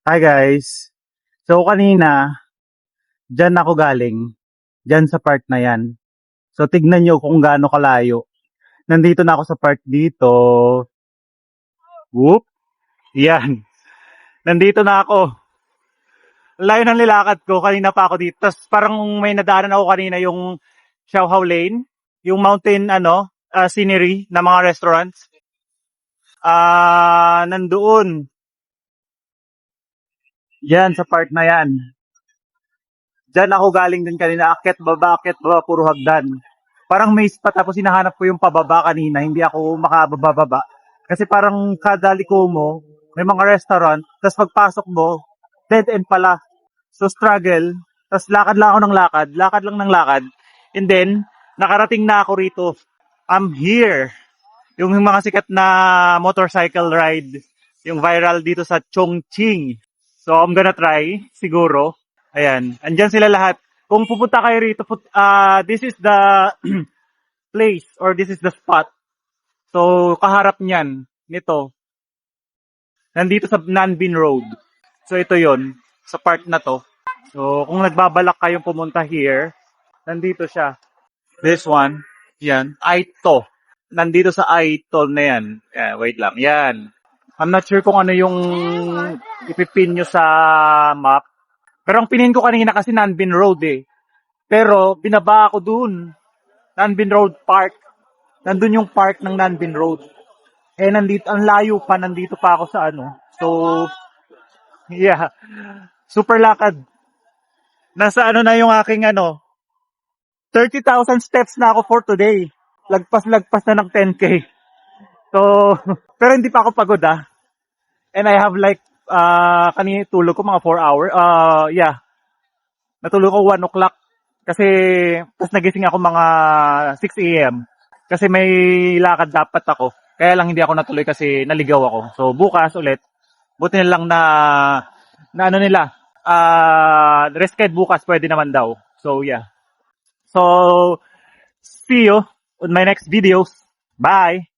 Hi guys. So kanina, dyan ako galing. Dyan sa part na yan. So tignan nyo kung gaano kalayo. Nandito na ako sa part dito. Whoop. Yan. Nandito na ako. Layo ng nilakad ko. Kanina pa ako dito. Tapos parang may nadaanan ako kanina yung Xiaohao Lane. Yung mountain scenery na mga restaurants. Nandoon. Yan sa part na yan. Diyan ako galing din kanina, akyat baba, puro hagdan. Parang may spot tapos hinahanap ko yung pababa kanina, hindi ako makababa. Kasi parang kada liko mo, may mga restaurant, tapos pagpasok mo, dead end pala. So struggle, tapos lakad lang ako ng lakad lang ng lakad. And then, nakarating na ako rito. I'm here. Yung mga sikat na motorcycle ride, yung viral dito sa Chongqing. So I'm gonna try, siguro. Ayan, andyan sila lahat. Kung pupunta kayo rito, this is the place or this is the spot. So, kaharap niyan, nito, nandito sa Nanbin Road. So, ito yon sa part na to. So, kung nagbabalak kayong pumunta here, nandito siya. This one, yan, Aito. Nandito sa Aito na yan. Wait lang, yan. I'm not sure kung ano yung ipipin nyo sa map. Pero ang pinin ko kanina kasi Nanbin Road eh. Pero binaba ako dun. Nanbin Road Park. Nandun yung park ng Nanbin Road. Eh nandito, ang layo pa, nandito pa ako sa ano. So, yeah. Super lakad. Nasa ano na yung aking 30,000 steps na ako for today. Lagpas na ng 10K. So, pero hindi pa ako pagod ah. And I have like, kanina tulog ko mga 4 hours. Yeah. Natulog ko 1 o'clock. Kasi, tapos nagising ako mga 6 a.m. Kasi may lakad dapat ako. Kaya lang hindi ako natuloy kasi naligaw ako. So, bukas ulit. Buti na lang na ano nila. Reschedule bukas pwede naman daw. So, yeah. So, see you on my next videos. Bye!